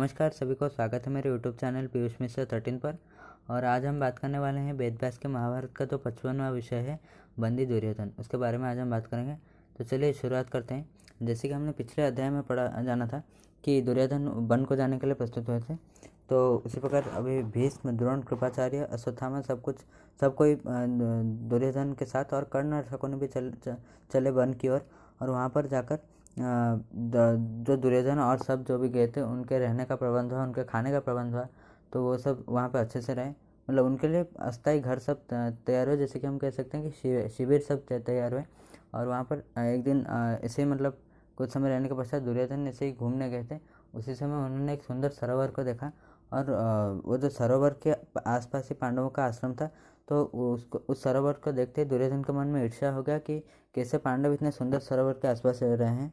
नमस्कार सभी को, स्वागत है मेरे यूट्यूब चैनल पीयूष मिश्रा 13 पर। और आज हम बात करने वाले हैं वेद व्यास के महाभारत का जो 55वां विषय है बंदी दुर्योधन, उसके बारे में आज हम बात करेंगे। तो चलिए शुरुआत करते हैं। जैसे कि हमने पिछले अध्याय में पढ़ा जाना था कि दुर्योधन वन को जाने के लिए प्रस्तुत हुए थे, तो उसी प्रकार अभी भीष्म, द्रोण, कृपाचार्य, अश्वत्थामा सब कोई दुर्योधन के साथ और कर्ण और शकुनि भी चले वन की ओर। और वहाँ पर जाकर जो दुर्योधन और सब जो भी गए थे उनके रहने का प्रबंध हुआ, उनके खाने का प्रबंध हुआ, तो वो सब वहाँ पे अच्छे से रहे। मतलब उनके लिए अस्थायी घर सब तैयार हुए, जैसे कि हम कह सकते हैं कि शिविर सब तैयार हुए। और वहाँ पर एक दिन ऐसे मतलब कुछ समय रहने के पश्चात दुर्योधन ऐसे ही घूमने गए थे। उसी समय उन्होंने एक सुंदर सरोवर को देखा, और वो जो सरोवर के आसपास ही पांडवों का आश्रम था। तो उस सरोवर को देखते ही दुर्योधन के मन में ईर्ष्या हो गया कि कैसे पांडव इतने सुंदर सरोवर के आसपास रह रहे हैं।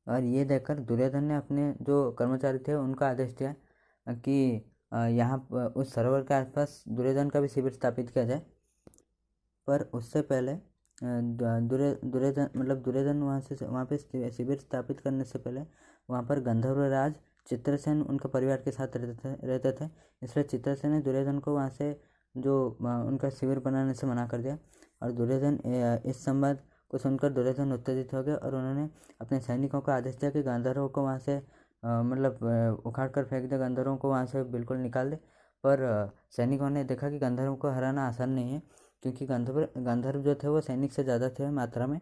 और ये देखकर दुर्योधन ने अपने जो कर्मचारी थे उनको आदेश दिया कि यहाँ उस सरोवर के आसपास दुर्योधन का भी शिविर स्थापित किया जाए। पर उससे पहले दुर्योधन वहाँ पे शिविर स्थापित करने से पहले वहाँ पर गंधर्वराज चित्रसेन उनके परिवार के साथ रहते थे। इसलिए चित्रसेन ने दुर्योधन को वहाँ से जो उनका शिविर बनाने से मना कर दिया। और दुर्योधन इस संवाद को सुनकर दुर्योधन उत्तेजित हो गए और उन्होंने अपने सैनिकों को आदेश दिया कि गंधर्वों को वहाँ से उखाड़ कर फेंक दे, गंधर्वों को वहाँ से बिल्कुल निकाल दे। पर सैनिकों ने देखा कि गंधर्वों को हराना आसान नहीं है, क्योंकि गंधर्व जो थे वो सैनिक से ज़्यादा थे मात्रा में।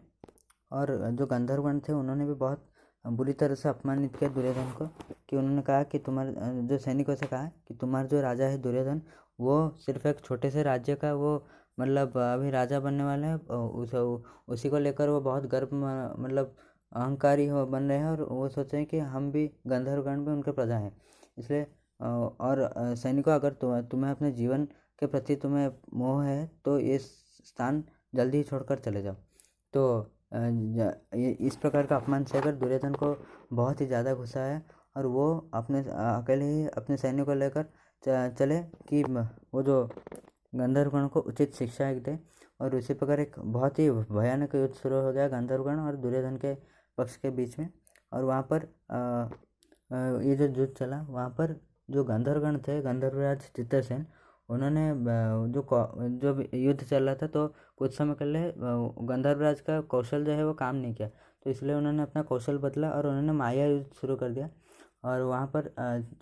और जो गंधर्वगण थे उन्होंने भी बहुत बुरी तरह से अपमानित किया दुर्योधन को, कि उन्होंने कहा कि तुम्हारे जो सैनिकों से कहा कि तुम्हारा जो राजा है दुर्योधन, वो सिर्फ एक छोटे से राज्य का वो मतलब अभी राजा बनने वाले हैं। उसी को लेकर वो बहुत गर्व मतलब अहंकारी बन रहे हैं, और वो सोच रहे हैं कि हम भी गंधर्वगण भी उनके प्रजा हैं। इसलिए सैनिकों, अगर तुम्हें अपने जीवन के प्रति तुम्हें मोह है तो ये स्थान जल्दी ही छोड़कर चले जाओ। तो इस प्रकार का अपमान सहकर दुर्योधन को बहुत ही ज़्यादा गुस्सा है, और वो अपने अकेले ही अपने सैनिकों को लेकर चले कि वो जो गंधर्वगण को उचित शिक्षा दे। और उसी प्रकार एक बहुत ही भयानक युद्ध शुरू हो गया गंधर्वगण और दुर्योधन के पक्ष के बीच में। और वहाँ पर ये जो युद्ध चला, वहाँ पर जो गंधर्वगण थे, गंधर्वराज चित्रसेन, उन्होंने जो युद्ध चल रहा था तो कुछ समय पहले गंधर्वराज का कौशल जो है वो काम नहीं किया, तो इसलिए उन्होंने अपना कौशल बदला और उन्होंने माया युद्ध शुरू कर दिया। और वहाँ पर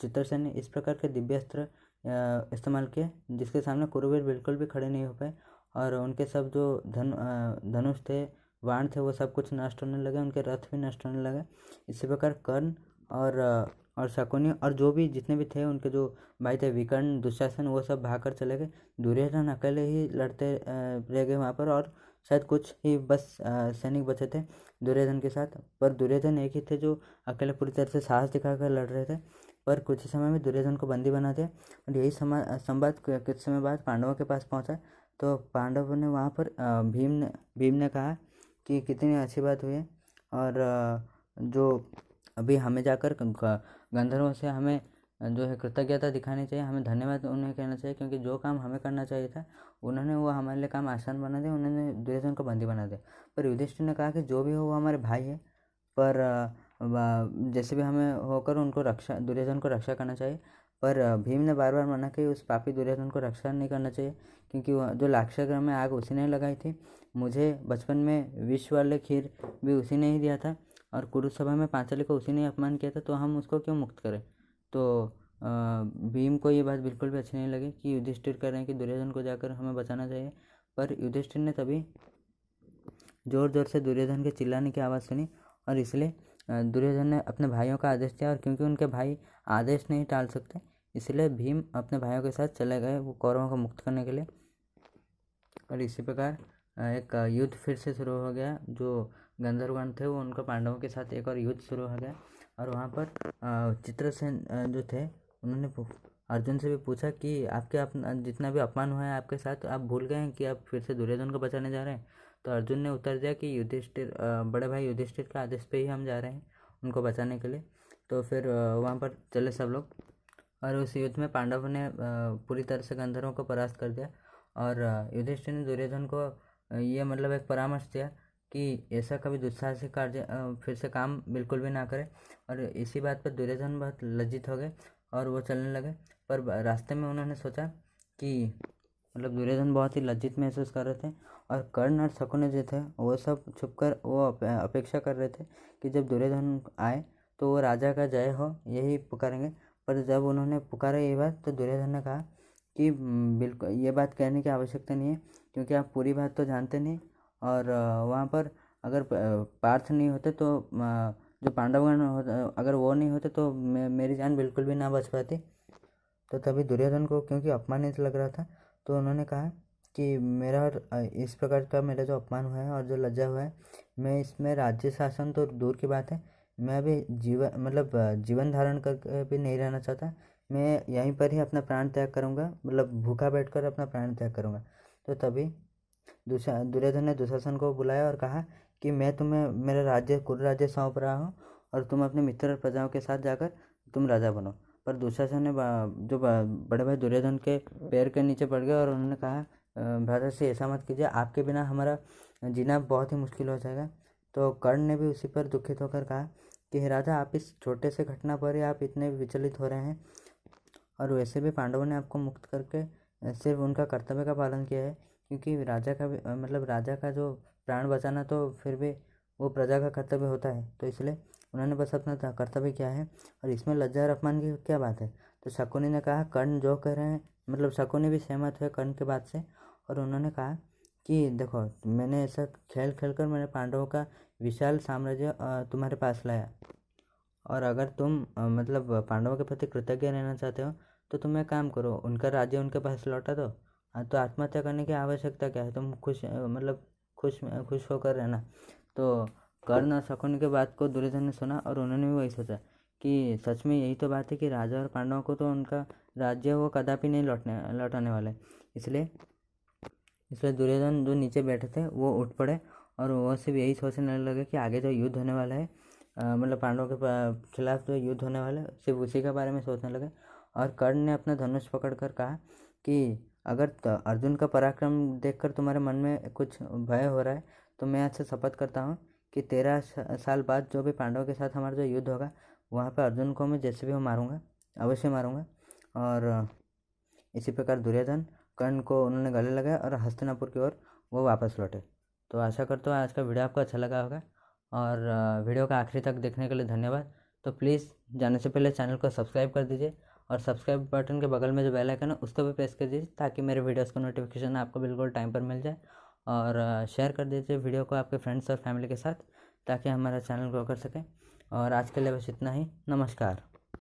चित्रसेन ने इस प्रकार के दिव्यास्त्र इस्तेमाल किए जिसके सामने कुरुवीर बिल्कुल भी खड़े नहीं हो पाए। और उनके सब जो धनुष थे, बाण थे, वो सब कुछ नष्ट होने लगे, उनके रथ भी नष्ट होने लगे। इसी प्रकार कर्ण और शकुनी और जो भी जितने भी थे उनके जो भाई थे विकर्ण, दुशासन, वो सब भागकर चले गए। दुर्योधन अकेले ही लड़ते रह गए वहाँ पर, और शायद कुछ ही बस सैनिक बचे थे दुर्योधन के साथ। पर दुर्योधन एक ही थे जो अकेले पूरी तरह से साहस दिखाकर लड़ रहे थे। पर कुछ ही समय में दुर्योधन को बंदी बना दिया। और यही संवाद कुछ समय बाद पांडवों के पास पहुंचा। तो पांडवों ने वहाँ पर भीम ने कहा कि कितनी अच्छी बात हुई है, और जो अभी हमें जाकर गंधर्वों से हमें जो है कृतज्ञता दिखानी चाहिए, हमें धन्यवाद उन्हें कहना चाहिए, क्योंकि जो काम हमें करना चाहिए था उन्होंने वो हमारे लिए काम आसान बना दिया, उन्होंने दुर्योधन को बंदी बना दिया। पर युधिष्ठिर ने कहा कि जो भी हो वो हमारे भाई है, पर जैसे भी हमें होकर उनको दुर्योधन को रक्षा करना चाहिए। पर भीम ने बार बार मना कि उस पापी दुर्योधन को रक्षा नहीं करना चाहिए, क्योंकि जो लाक्षागृह में आग उसी ने लगाई थी, मुझे बचपन में विष वाले खीर भी उसी ने ही दिया था, और कुरुसभा में पांचाली को उसी ने अपमान किया था, तो हम उसको क्यों मुक्त करें। तो भीम को ये बात बिल्कुल भी अच्छी नहीं लगी कि युधिष्ठिर कह रहे हैं कि दुर्योधन को जाकर हमें बचाना चाहिए। पर युधिष्ठिर ने तभी ज़ोर ज़ोर से दुर्योधन के चिल्लाने की आवाज़ सुनी, और इसलिए दुर्योधन ने अपने भाइयों का आदेश दिया। और क्योंकि उनके भाई आदेश नहीं टाल सकते, इसलिए भीम अपने भाइयों के साथ चले गए वो कौरवों को मुक्त करने के लिए। और इसी प्रकार एक युद्ध फिर से शुरू हो गया। जो गंधर्वगण थे वो उनका पांडवों के साथ एक और युद्ध शुरू हो गया। और वहाँ पर चित्रसेन जो थे उन्होंने अर्जुन से भी पूछा कि आपके जितना भी अपमान हुआ है आपके साथ, आप भूल गए हैं कि आप फिर से दुर्योधन को बचाने जा रहे हैं। तो अर्जुन ने उत्तर दिया कि युधिष्ठिर, बड़े भाई युधिष्ठिर के आदेश पे ही हम जा रहे हैं उनको बचाने के लिए। तो फिर वहाँ पर चले सब लोग, और उस युद्ध में पांडवों ने पूरी तरह से गंधर्वों को परास्त कर दिया। और युधिष्ठिर ने दुर्योधन को ये मतलब एक परामर्श दिया कि ऐसा कभी दुस्साहसिक कार्य फिर से काम बिल्कुल भी ना करे। और इसी बात पर दुर्योधन बहुत लज्जित हो गए और वो चलने लगे। पर रास्ते में उन्होंने सोचा कि मतलब दुर्योधन बहुत ही लज्जित महसूस कर रहे थे, और कर्ण और शकुनि जो थे वो सब छुपकर वो अपेक्षा कर रहे थे कि जब दुर्योधन आए तो वो राजा का जय हो यही पुकारेंगे। पर जब उन्होंने पुकारा ये बात तो दुर्योधन ने कहा कि बिल्कुल ये बात कहने की आवश्यकता नहीं है, क्योंकि आप पूरी बात तो जानते नहीं। और वहाँ पर अगर पार्थ नहीं होते तो जो पांडवगण अगर वो नहीं होते तो मेरी जान बिल्कुल भी ना बच पाती। तो तभी दुर्योधन को क्योंकि अपमानित लग रहा था, तो उन्होंने कहा कि मेरा इस प्रकार का मेरा जो अपमान हुआ है और जो लज्जा हुआ है, मैं इसमें राज्य शासन तो दूर की बात है, मैं अभी जीवन धारण करके भी नहीं रहना चाहता। मैं यहीं पर ही अपना प्राण त्याग करूँगा, मतलब भूखा बैठकर अपना प्राण त्याग करूँगा। तो तभी दुर्योधन ने दुशासन को बुलाया और कहा कि मैं तुम्हें मेरा राज्य कुल राज्य सौंप रहा हूँ, और तुम अपने मित्र और प्रजाओं के साथ जाकर तुम राजा बनो। पर दुशासन ने बड़े भाई दुर्योधन के पैर के नीचे पड़ गए और उन्होंने कहा भ्राता से ऐसा मत कीजिए, आपके बिना हमारा जीना बहुत ही मुश्किल हो जाएगा। तो कर्ण ने भी उसी पर दुखित होकर कहा कि हे राजा, आप इस छोटे से घटना पर ही आप इतने विचलित हो रहे हैं, और वैसे भी पांडवों ने आपको मुक्त करके सिर्फ उनका कर्तव्य का पालन किया है, क्योंकि राजा का भी राजा का जो प्राण बचाना तो फिर भी वो प्रजा का कर्तव्य होता है। तो इसलिए उन्होंने बस अपना कर्तव्य किया है, और इसमें लज्जा और अपमान की क्या बात है। तो शकुनि ने कहा कर्ण जो कह रहे हैं, शकुनि भी सहमत हुए कर्ण के बात से, और उन्होंने कहा कि देखो, मैंने ऐसा खेल खेल कर मैंने पांडवों का विशाल साम्राज्य तुम्हारे पास लाया, और अगर तुम पांडवों के प्रति कृतज्ञ रहना चाहते हो तो तुम एक काम करो, उनका राज्य उनके पास लौटा दो। तो आत्महत्या करने की आवश्यकता क्या है, तुम खुश होकर रहना। तो कर्ण और शकुनि के बात को दुर्योधन ने सुना, और उन्होंने भी वही सोचा कि सच में यही तो बात है कि राजा और पांडवों को तो उनका राज्य वो कदापि नहीं लौटाने वाले। इसलिए दुर्योधन जो नीचे बैठे थे वो उठ पड़े, और वो सिर्फ यही सोचने लगे कि आगे जो युद्ध होने वाला है, पांडवों के खिलाफ जो युद्ध होने वाला है, सिर्फ उसी के बारे में सोचने लगे। और कर्ण ने अपना धनुष पकड़कर कहा कि अगर अर्जुन का पराक्रम देखकर तुम्हारे मन में कुछ भय हो रहा है, तो मैं आज से शपथ करता हूँ कि 13 साल बाद जो भी पांडवों के साथ हमारा जो युद्ध होगा, वहाँ पर अर्जुन को मैं जैसे भी हो मारूंगा, अवश्य मारूंगा। और इसी प्रकार दुर्योधन कर्ण को उन्होंने गले लगाया और हस्तिनापुर की ओर वो वापस लौटे। तो आशा करता हूँ आज का वीडियो आपको अच्छा लगा होगा, और वीडियो का आखिरी तक देखने के लिए धन्यवाद। तो प्लीज़ जाने से पहले चैनल को सब्सक्राइब कर दीजिए, और सब्सक्राइब बटन के बगल में जो बेल आइकन है उसको भी प्रेस कर दीजिए, ताकि मेरे वीडियोस का नोटिफिकेशन आपको बिल्कुल टाइम पर मिल जाए। और शेयर कर दीजिए वीडियो को आपके फ्रेंड्स और फैमिली के साथ, ताकि हमारा चैनल ग्रो कर सके। और आज के लिए बस इतना ही। नमस्कार।